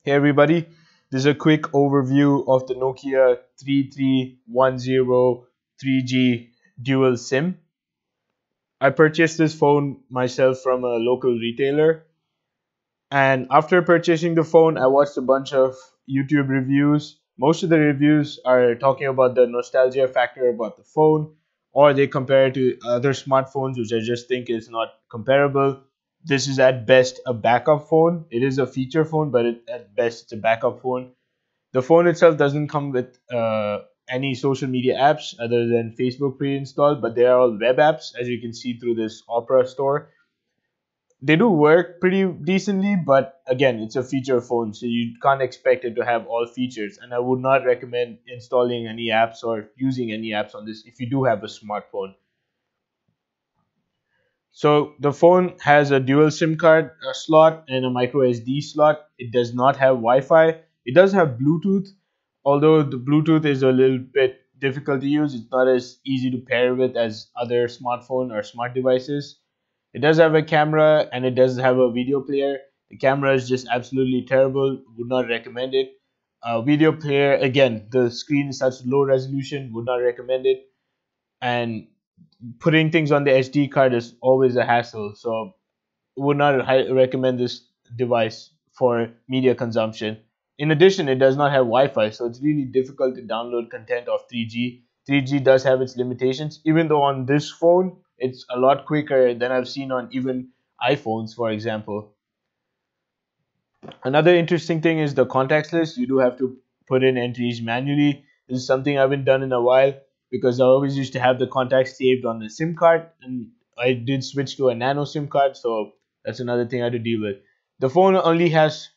Hey everybody, this is a quick overview of the Nokia 3310 3G dual SIM. I purchased this phone myself from a local retailer, and after purchasing the phone, I watched a bunch of YouTube reviews. Most of the reviews are talking about the nostalgia factor about the phone, or they compare it to other smartphones, which I just think is not comparable. This is at best a backup phone. It is a feature phone, but at best it's a backup phone. The phone itself doesn't come with any social media apps other than Facebook pre-installed, but they are all web apps, as you can see through this Opera store. They do work pretty decently, but again, it's a feature phone, so you can't expect it to have all features. And I would not recommend installing any apps or using any apps on this if you do have a smartphone. So the phone has a dual SIM card slot and a micro SD slot. It does not have Wi-Fi. It does have Bluetooth, although the Bluetooth is a little bit difficult to use. It's not as easy to pair with as other smartphone or smart devices. It does have a camera and it does have a video player. The camera is just absolutely terrible. Would not recommend it. Video player, again, the screen is such low resolution. Would not recommend it. And putting things on the SD card is always a hassle. So would not recommend this device for media consumption. In addition, it does not have Wi-Fi, so it's really difficult to download content of 3G. 3G does have its limitations, even though on this phone, it's a lot quicker than I've seen on even iPhones, for example. Another interesting thing is the contacts list. You do have to put in entries manually. This is something I haven't done in a while because I always used to have the contacts saved on the SIM card, and I did switch to a nano SIM card, so that's another thing I had to deal with. The phone only has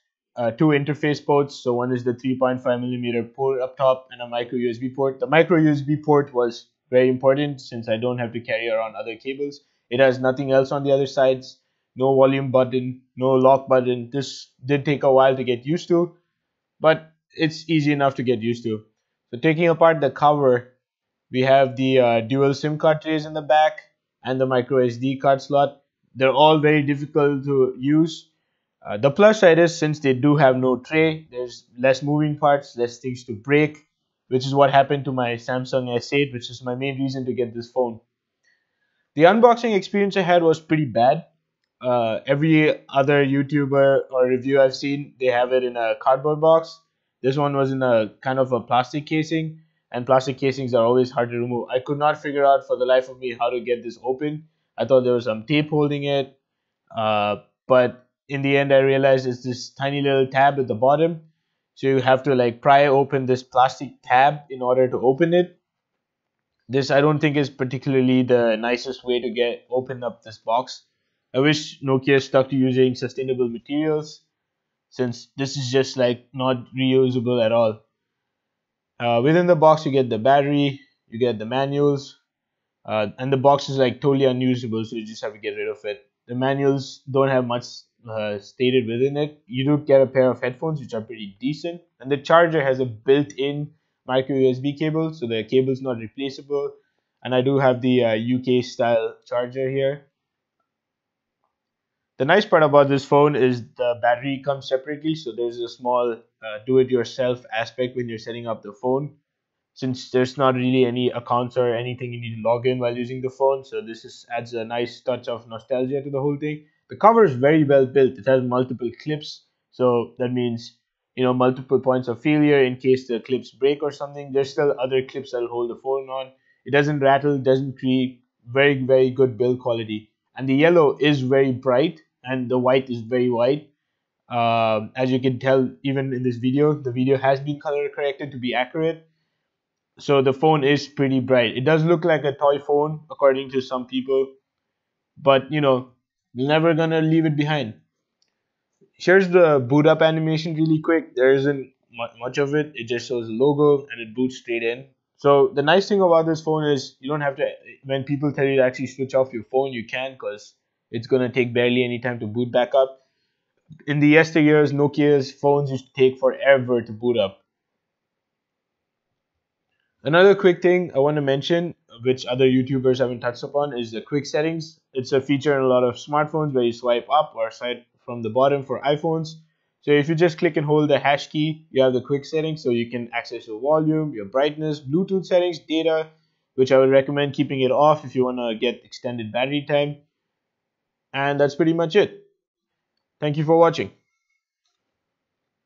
two interface ports. So one is the 3.5 millimeter port up top and a micro USB port. The micro USB port was very important since I don't have to carry around other cables. It has nothing else on the other sides. No volume button, no lock button. This did take a while to get used to, but it's easy enough to get used to. So taking apart the cover, we have the dual SIM card trays in the back and the micro SD card slot. They're all very difficult to use. The plus side is since they do have no tray, there's less moving parts, less things to break, which is what happened to my Samsung S8, which is my main reason to get this phone. The unboxing experience I had was pretty bad. Every other YouTuber or review I've seen, they have it in a cardboard box. This one was in a kind of a plastic casing, and plastic casings are always hard to remove. I could not figure out for the life of me how to get this open. I thought there was some tape holding it, but in the end I realized it's this tiny little tab at the bottom. So you have to like pry open this plastic tab in order to open it. This I don't think is particularly the nicest way to get open up this box. I wish Nokia stuck to using sustainable materials since this is just like not reusable at all. Within the box you get the battery, you get the manuals, and the box is like totally unusable, so you just have to get rid of it. The manuals don't have much stated within it. You do get a pair of headphones which are pretty decent, and the charger has a built-in micro USB cable, so the cable's not replaceable. And I do have the UK style charger here. The nice part about this phone is the battery comes separately, so there's a small do-it-yourself aspect when you're setting up the phone. Since there's not really any accounts or anything you need to log in while using the phone, so this adds a nice touch of nostalgia to the whole thing. The cover is very well built. It has multiple clips, so that means multiple points of failure in case the clips break or something. There's still other clips that'll hold the phone on. It doesn't rattle, doesn't creak. Very good build quality, and the yellow is very bright and the white is very white. As you can tell, even in this video, the video has been color corrected to be accurate. So the phone is pretty bright. It does look like a toy phone according to some people, but you're never gonna leave it behind. Here's the boot up animation really quick. There isn't much of it. It just shows the logo and it boots straight in. So the nice thing about this phone is you don't have to, when people tell you to actually switch off your phone, you can, because it's gonna take barely any time to boot back up. In the yesteryears, Nokia's phones used to take forever to boot up. Another quick thing I want to mention, which other YouTubers haven't touched upon, is the quick settings. It's a feature in a lot of smartphones where you swipe up or swipe from the bottom for iPhones. So if you just click and hold the hash key, you have the quick settings, so you can access your volume, your brightness, Bluetooth settings, data, which I would recommend keeping it off if you want to get extended battery time. And that's pretty much it. Thank you for watching.